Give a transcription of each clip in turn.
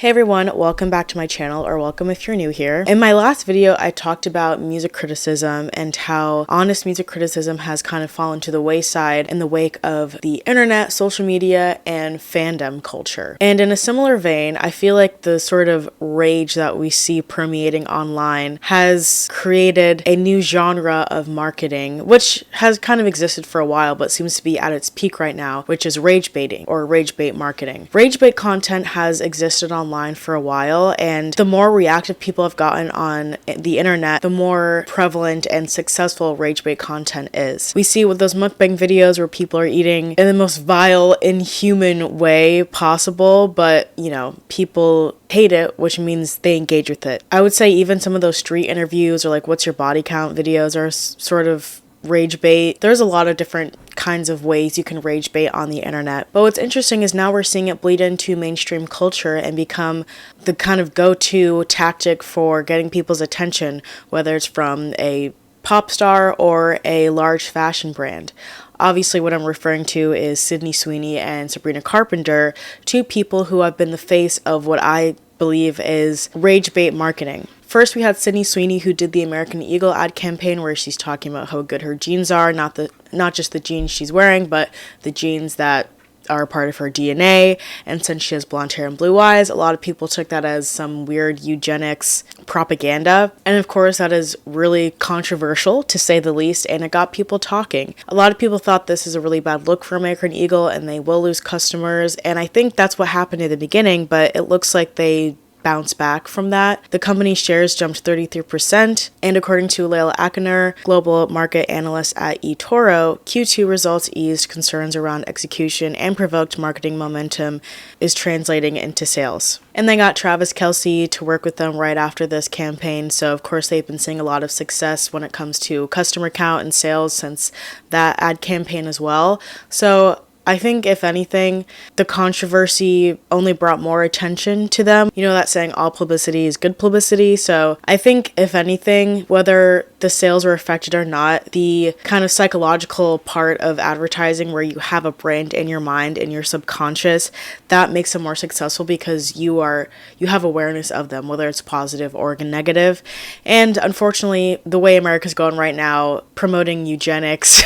Hey everyone, welcome back to my channel, or welcome if you're new here. In my last video, I talked about music criticism and how honest music criticism has kind of fallen to the wayside in the wake of the internet, social media, and fandom culture. And in a similar vein, I feel like the sort of rage that we see permeating online has created a new genre of marketing, which has kind of existed for a while, but seems to be at its peak right now, which is rage baiting or rage bait marketing. Rage bait content has existed online for a while, and the more reactive people have gotten on the internet, the more prevalent and successful rage bait content is. We see with those mukbang videos where people are eating in the most vile, inhuman way possible, but people hate it, which means they engage with it. I would say even some of those street interviews or like what's your body count videos are sort of rage bait. There's a lot of different kinds of ways you can rage bait on the internet. But what's interesting is now we're seeing it bleed into mainstream culture and become the kind of go-to tactic for getting people's attention, whether it's from a pop star or a large fashion brand. Obviously, what I'm referring to is Sweeney and Sabrina Carpenter, two people who have been the face of what I believe is rage bait marketing. First, we had Sweeney, who did the American Eagle ad campaign where she's talking about how good her jeans are, not just the jeans she's wearing, but the jeans that are part of her DNA. And since she has blonde hair and blue eyes, a lot of people took that as some weird eugenics propaganda. And of course, that is really controversial, to say the least, and it got people talking. A lot of people thought this is a really bad look for American Eagle and they will lose customers. And I think that's what happened in the beginning, but it looks like they bounce back from that. The company's shares jumped 33%, and according to Layla Akiner, global market analyst at eToro, Q2 results eased concerns around execution and provoked marketing momentum is translating into sales. And they got Travis Kelce to work with them right after this campaign, so of course they've been seeing a lot of success when it comes to customer count and sales since that ad campaign as well. So I think, if anything, the controversy only brought more attention to them. You know that saying, all publicity is good publicity. So I think, if anything, whether the sales were affected or not, the kind of psychological part of advertising where you have a brand in your mind, in your subconscious, that makes them more successful because you have awareness of them, whether it's positive or negative. And unfortunately, the way America's going right now, promoting eugenics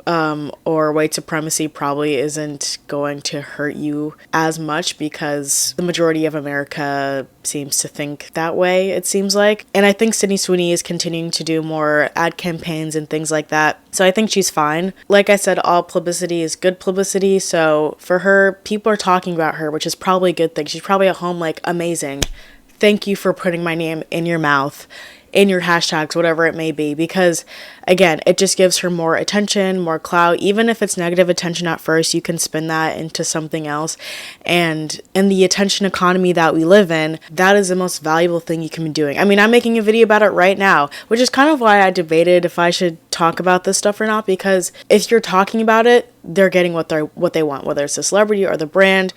or white supremacy probably isn't going to hurt you as much because the majority of America seems to think that way, it seems like. And I think Sweeney is continuing to do more ad campaigns and things like that. So I think she's fine. Like I said, all publicity is good publicity. So for her, people are talking about her, which is probably a good thing. She's probably at home like, amazing. Thank you for putting my name in your mouth, in your hashtags, whatever it may be, because again, it just gives her more attention, more clout. Even if it's negative attention at first, you can spin that into something else. And in the attention economy that we live in, that is the most valuable thing you can be doing. I mean, I'm making a video about it right now, which is kind of why I debated if I should talk about this stuff or not, because if you're talking about it, they're getting what they want, whether it's the celebrity or the brand.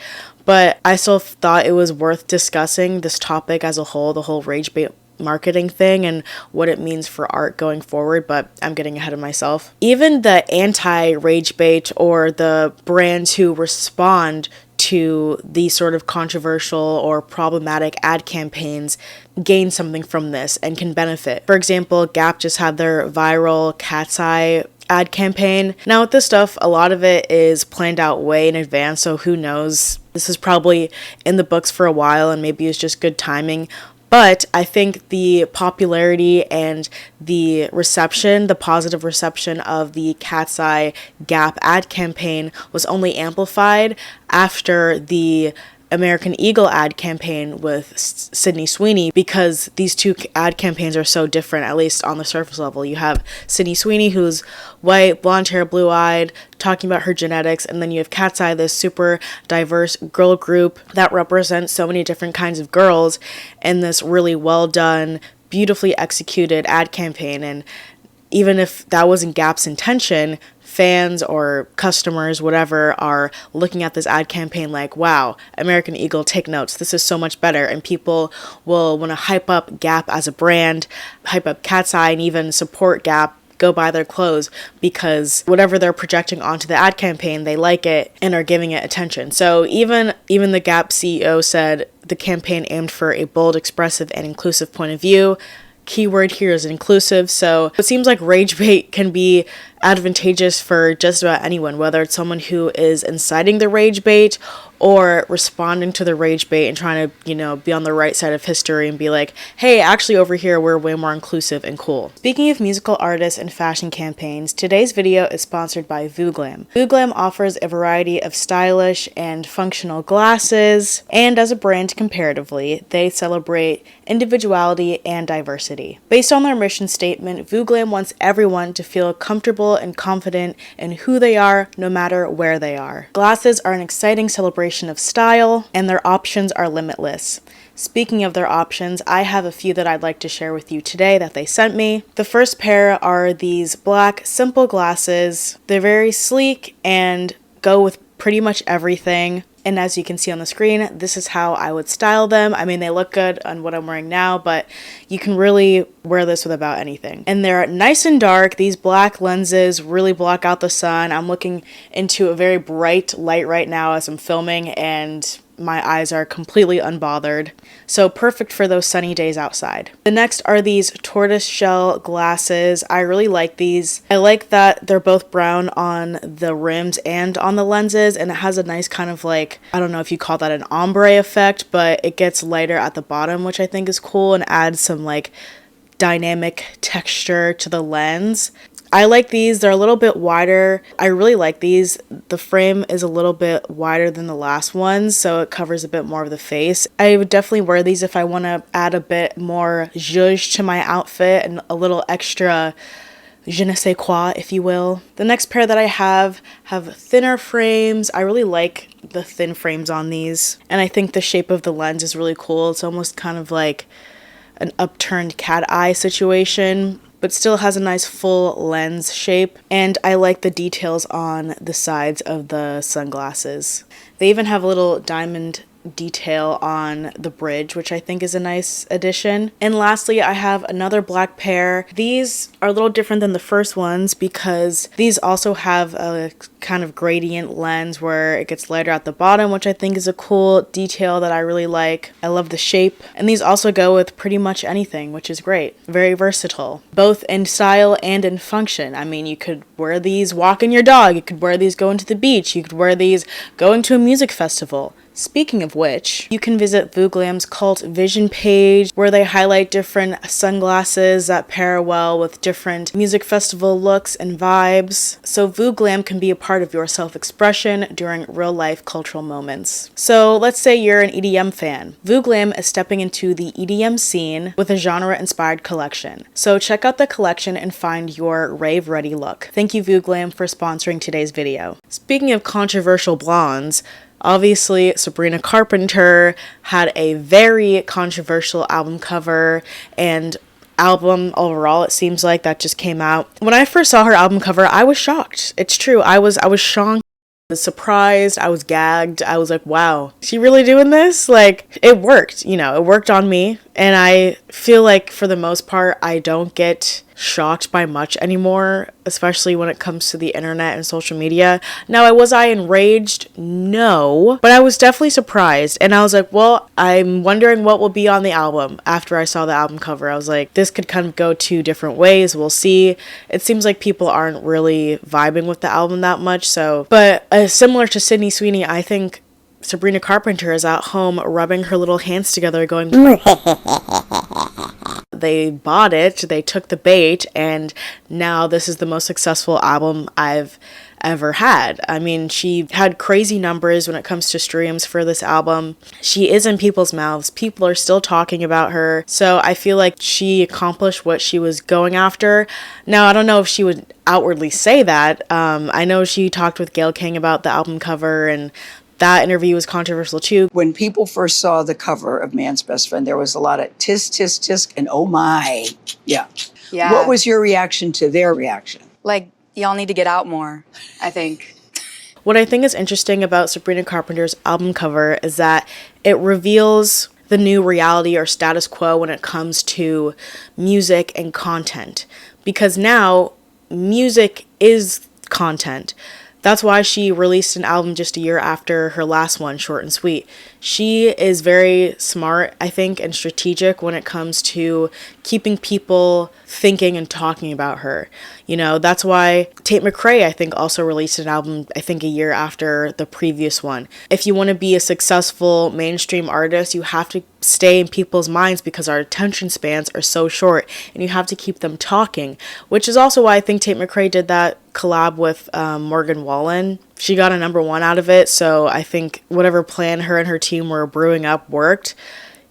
But I still thought it was worth discussing this topic as a whole, the whole rage bait marketing thing and what it means for art going forward, but I'm getting ahead of myself. Even the anti-rage bait or the brands who respond to these sort of controversial or problematic ad campaigns gain something from this and can benefit. For example, Gap just had their viral Cat's Eye ad campaign. Now with this stuff, a lot of it is planned out way in advance, so who knows? This is probably in the books for a while and maybe it's just good timing. But I think the popularity and the reception, the positive reception of the Cat's Eye Gap ad campaign was only amplified after the American Eagle ad campaign with Sweeney, because these two ad campaigns are so different, at least on the surface level. You have Sweeney, who's white, blonde hair, blue-eyed, talking about her genetics, and then you have Cat's Eye, this super diverse girl group that represents so many different kinds of girls in this really well done, beautifully executed ad campaign. And even if that wasn't Gap's intention, fans or customers, whatever, are looking at this ad campaign like, wow, American Eagle, take notes. This is so much better. And people will want to hype up Gap as a brand, hype up Cat's Eye, and even support Gap go buy their clothes because whatever they're projecting onto the ad campaign, they like it and are giving it attention. So even the Gap CEO said the campaign aimed for a bold, expressive, and inclusive point of view. Keyword here is inclusive. So it seems like rage bait can be advantageous for just about anyone, whether it's someone who is inciting the rage bait or responding to the rage bait and trying to, be on the right side of history and be like, hey, actually over here, we're way more inclusive and cool. Speaking of musical artists and fashion campaigns, today's video is sponsored by Vooglam. Vooglam offers a variety of stylish and functional glasses, and as a brand comparatively, they celebrate individuality and diversity. Based on their mission statement, Vooglam wants everyone to feel comfortable and confident in who they are, no matter where they are. Glasses are an exciting celebration of style, and their options are limitless. Speaking of their options, I have a few that I'd like to share with you today that they sent me. The first pair are these black, simple glasses. They're very sleek and go with pretty much everything. And as you can see on the screen, this is how I would style them. I mean, they look good on what I'm wearing now, but you can really wear this with about anything. And they're nice and dark. These black lenses really block out the sun. I'm looking into a very bright light right now as I'm filming, and my eyes are completely unbothered. So perfect for those sunny days outside. The next are these tortoise shell glasses. I really like these. I like that they're both brown on the rims and on the lenses, and it has a nice kind of like, I don't know if you call that an ombre effect, but it gets lighter at the bottom, which I think is cool and adds some like dynamic texture to the lens. I like these. They're a little bit wider. I really like these. The frame is a little bit wider than the last ones, so it covers a bit more of the face. I would definitely wear these if I want to add a bit more zhuzh to my outfit and a little extra je ne sais quoi, if you will. The next pair that I have thinner frames. I really like the thin frames on these, and I think the shape of the lens is really cool. It's almost kind of like an upturned cat eye situation, but still has a nice full lens shape, and I like the details on the sides of the sunglasses. They even have a little diamond detail on the bridge, which I think is a nice addition. And lastly, I have another black pair. These are a little different than the first ones because these also have a kind of gradient lens where it gets lighter at the bottom, which I think is a cool detail that I really like. I love the shape, and these also go with pretty much anything, which is great. Very versatile, both in style and in function. I mean, you could wear these walking your dog, you could wear these going to the beach, you could wear these going to a music festival. Speaking of which, you can visit Vooglam's Cult Vision page where they highlight different sunglasses that pair well with different music festival looks and vibes. So Vooglam can be a part of your self-expression during real-life cultural moments. So let's say you're an EDM fan. Vooglam is stepping into the EDM scene with a genre-inspired collection. So check out the collection and find your rave-ready look. Thank you, Vooglam, for sponsoring today's video. Speaking of controversial blondes, obviously, Sabrina Carpenter had a very controversial album cover and album overall, it seems like, that just came out. When I first saw her album cover, I was shocked. It's true. I was shocked. I was surprised. I was gagged. I was like, wow, is she really doing this? Like, it worked, it worked on me. And I feel like for the most part, I don't get shocked by much anymore, especially when it comes to the internet and social media. Now, was I enraged? No, but I was definitely surprised. And I was like, well, I'm wondering what will be on the album. After I saw the album cover, I was like, this could kind of go two different ways. We'll see. It seems like people aren't really vibing with the album that much. So, but similar to Sweeney, I think Sabrina Carpenter is at home rubbing her little hands together going, they bought it, they took the bait, and now this is the most successful album I've ever had. I mean, she had crazy numbers when it comes to streams for this album. She is in people's mouths. People are still talking about her. So I feel like she accomplished what she was going after. Now, I don't know if she would outwardly say that. I know she talked with Gayle King about the album cover, and that interview was controversial too. When people first saw the cover of Man's Best Friend, there was a lot of tisk, tisk, tisk, and oh my. Yeah. What was your reaction to their reaction? Like, y'all need to get out more, I think. What I think is interesting about Sabrina Carpenter's album cover is that it reveals the new reality or status quo when it comes to music and content. Because now music is content. That's why she released an album just a year after her last one, Short and Sweet. She is very smart, I think, and strategic when it comes to keeping people thinking and talking about her. You know, that's why Tate McRae, I think, also released an album, I think, a year after the previous one. If you want to be a successful mainstream artist, you have to stay in people's minds because our attention spans are so short and you have to keep them talking, which is also why I think Tate McRae did that collab with Morgan Wallen. She got a #1 out of it, so I think whatever plan her and her team were brewing up worked.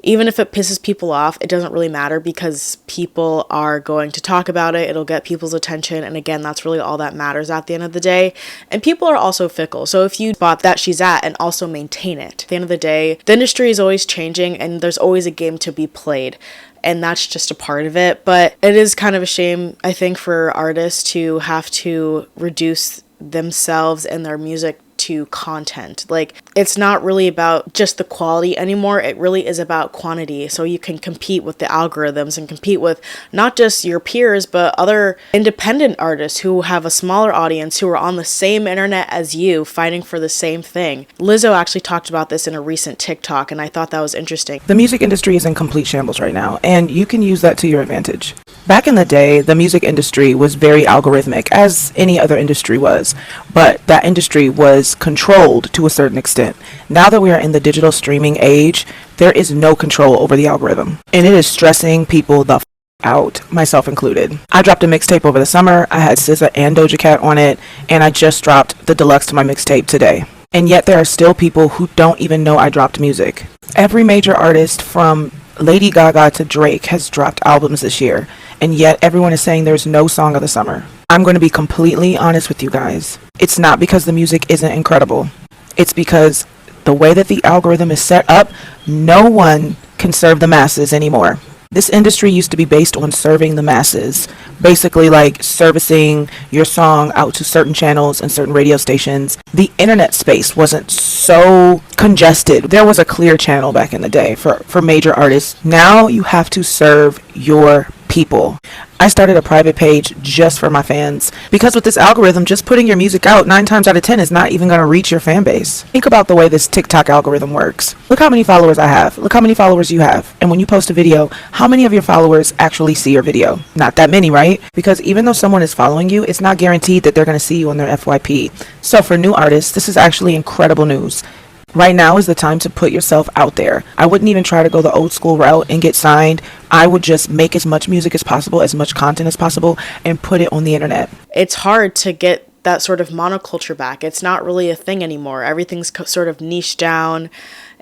Even if it pisses people off, it doesn't really matter because people are going to talk about it. It'll get people's attention. And again, that's really all that matters at the end of the day. And people are also fickle. So if you spot that she's at and also maintain it, at the end of the day, the industry is always changing and there's always a game to be played. And that's just a part of it. But it is kind of a shame, I think, for artists to have to reduce themselves and their music to content. Like, it's not really about just the quality anymore. It really is about quantity. So you can compete with the algorithms and compete with not just your peers, but other independent artists who have a smaller audience who are on the same internet as you, fighting for the same thing. Lizzo actually talked about this in a recent TikTok, and I thought that was interesting. The music industry is in complete shambles right now, and you can use that to your advantage. Back in the day, the music industry was very algorithmic, as any other industry was, but that industry was controlled to a certain extent. Now that we are in the digital streaming age, there is no control over the algorithm, and it is stressing people the out, myself included. I dropped a mixtape over the summer. I had SZA and Doja Cat on it, and I just dropped the deluxe to my mixtape today. And yet there are still people who don't even know I dropped music. Every major artist from Lady Gaga to Drake has dropped albums this year, and yet everyone is saying there's no song of the summer. I'm going to be completely honest with you guys. It's not because the music isn't incredible. It's because the way that the algorithm is set up, no one can serve the masses anymore. This industry used to be based on serving the masses, basically like servicing your song out to certain channels and certain radio stations. The internet space wasn't so congested. There was a clear channel back in the day for major artists. Now you have to serve your people. I started a private page just for my fans because with this algorithm, just putting your music out 9 times out of 10 is not even going to reach your fan base. Think about the way this TikTok algorithm works. Look how many followers I have. Look how many followers you have. And when you post a video, how many of your followers actually see your video? Not that many, right? Because even though someone is following you, it's not guaranteed that they're going to see you on their FYP. So for new artists, this is actually incredible news. Right now is the time to put yourself out there. I wouldn't even try to go the old school route and get signed. I would just make as much music as possible, as much content as possible, and put it on the internet. It's hard to get that sort of monoculture back. It's not really a thing anymore. Everything's sort of niched down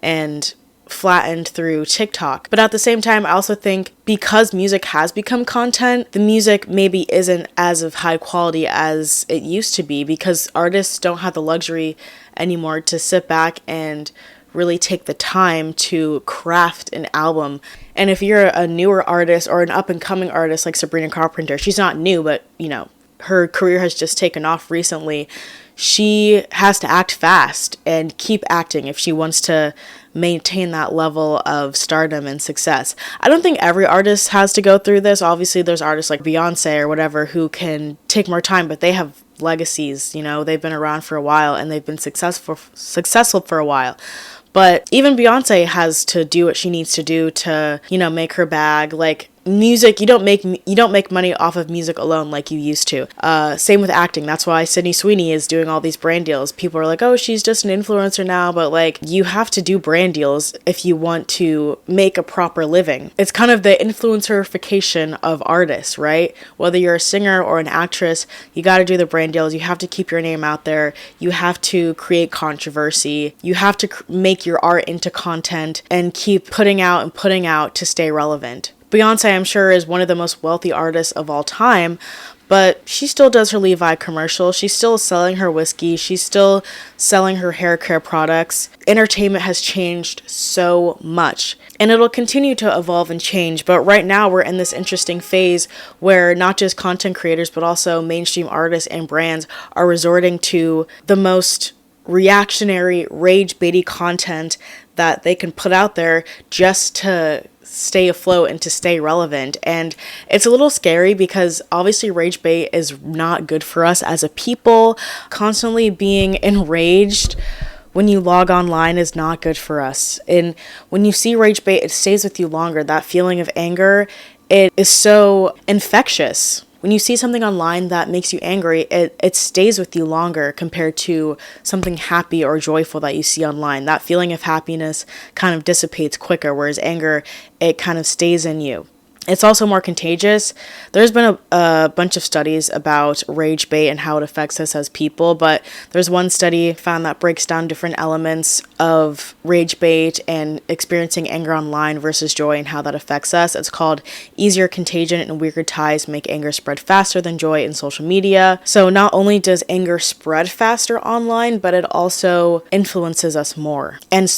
and flattened through TikTok. But at the same time, I also think because music has become content, the music maybe isn't as of high quality as it used to be because artists don't have the luxury anymore to sit back and really take the time to craft an album. And if you're a newer artist or an up-and-coming artist like Sabrina Carpenter, she's not new, but you know, her career has just taken off recently. She has to act fast and keep acting if she wants to maintain that level of stardom and success. I don't think every artist has to go through this. Obviously, there's artists like Beyonce or whatever who can take more time, but they have legacies, you know, they've been around for a while and they've been successful for a while. But even Beyonce has to do what she needs to do to, you know, make her bag. Like music, you don't make money off of music alone like you used to. Same with acting. That's why Sweeney is doing all these brand deals. People are like, oh, she's just an influencer now, but like you have to do brand deals if you want to make a proper living. It's kind of the influencerification of artists, right? Whether you're a singer or an actress, you got to do the brand deals. You have to keep your name out there. You have to create controversy. You have to make your art into content and keep putting out to stay relevant. Beyonce, I'm sure, is one of the most wealthy artists of all time, but she still does her Levi commercial. She's still selling her whiskey. She's still selling her hair care products. Entertainment has changed so much, and it'll continue to evolve and change. But right now, we're in this interesting phase where not just content creators, but also mainstream artists and brands are resorting to the most reactionary, rage-baity content that they can put out there just to stay afloat and to stay relevant. And it's a little scary because obviously rage bait is not good for us as a people. Constantly being enraged when you log online is not good for us. And when you see rage bait, it stays with you longer. That feeling of anger, it is so infectious. When you see something online that makes you angry, it stays with you longer compared to something happy or joyful that you see online. That feeling of happiness kind of dissipates quicker, whereas anger, it kind of stays in you. It's also more contagious. There's been a bunch of studies about rage bait and how it affects us as people, but there's one study found that breaks down different elements of rage bait and experiencing anger online versus joy and how that affects us. It's called Easier Contagion and Weaker Ties Make Anger Spread Faster Than Joy in Social Media. So not only does anger spread faster online, but it also influences us more. And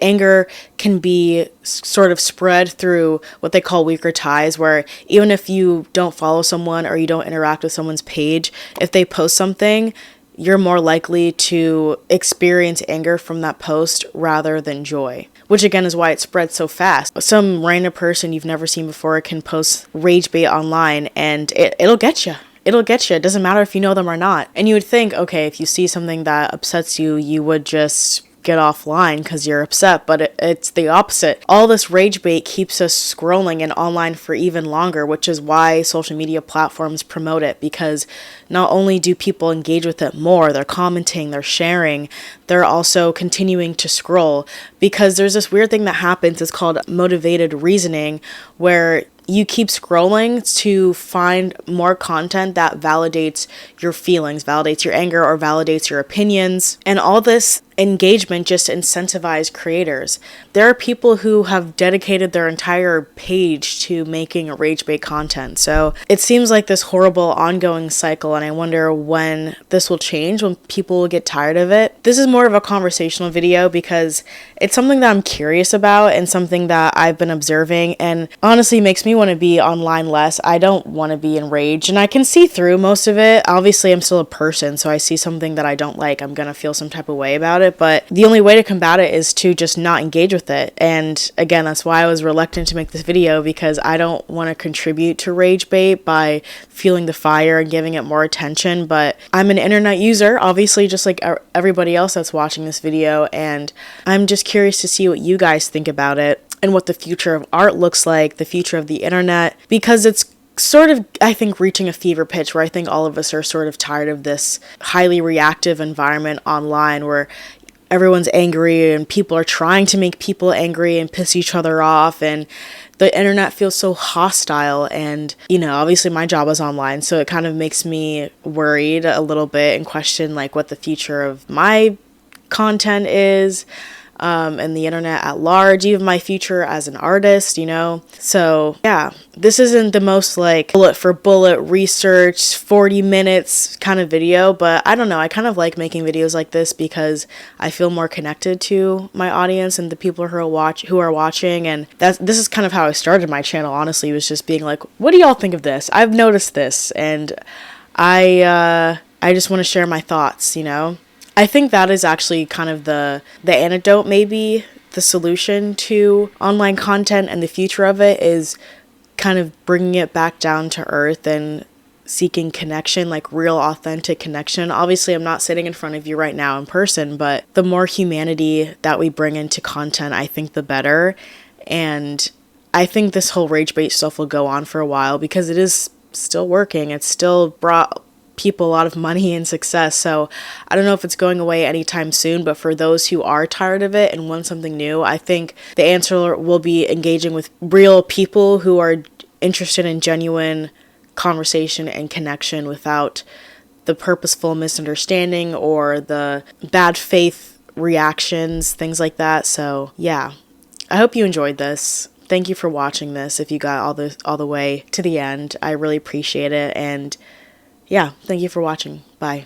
anger can be sort of spread through what they call weaker ties, where even if you don't follow someone or you don't interact with someone's page, if they post something, you're more likely to experience anger from that post rather than joy, which again is why it spreads so fast. Some random person you've never seen before can post rage bait online and it'll get you. It'll get you. It doesn't matter if you know them or not. And you would think, okay, if you see something that upsets you, you would just get offline because you're upset, but it's the opposite. All this rage bait keeps us scrolling and online for even longer, which is why social media platforms promote it, because not only do people engage with it more, they're commenting, they're sharing, they're also continuing to scroll, because there's this weird thing that happens. It's called motivated reasoning, where you keep scrolling to find more content that validates your feelings, validates your anger, or validates your opinions. And all this engagement just incentivizes creators. There are people who have dedicated their entire page to making rage bait content. So it seems like this horrible ongoing cycle, and I wonder when this will change, when people will get tired of it. This is more of a conversational video because it's something that I'm curious about and something that I've been observing, and honestly makes me want to be online less. I don't want to be enraged, and I can see through most of it. Obviously, I'm still a person, so I see something that I don't like, I'm gonna feel some type of way about it, but the only way to combat it is to just not engage with it. And again, that's why I was reluctant to make this video, because I don't want to contribute to rage bait by fueling the fire and giving it more attention. But I'm an internet user, obviously, just like everybody else that's watching this video, and I'm just curious to see what you guys think about it and what the future of art looks like, the future of the internet, because it's sort of, I think, reaching a fever pitch where I think all of us are sort of tired of this highly reactive environment online where everyone's angry and people are trying to make people angry and piss each other off, and the internet feels so hostile. And, you know, obviously my job is online, so it kind of makes me worried a little bit and question like what the future of my content is, and the internet at large, even my future as an artist, you know? So yeah, this isn't the most like bullet for bullet research 40 minutes kind of video, but I don't know, I kind of like making videos like this because I feel more connected to my audience and the people who are watching. And this is kind of how I started my channel, honestly, was just being like, what do y'all think of this? I've noticed this, and I just want to share my thoughts, you know? I think that is actually kind of the antidote, maybe the solution to online content, and the future of it is kind of bringing it back down to earth and seeking connection, like real authentic connection. Obviously, I'm not sitting in front of you right now in person, but the more humanity that we bring into content, I think the better. And I think this whole rage bait stuff will go on for a while because it is still working. It's still brought people a lot of money and success. So I don't know if it's going away anytime soon, but for those who are tired of it and want something new, I think the answer will be engaging with real people who are interested in genuine conversation and connection without the purposeful misunderstanding or the bad faith reactions, things like that. So yeah, I hope you enjoyed this. Thank you for watching this. If you got all the way to the end, I really appreciate it. And yeah, thank you for watching. Bye.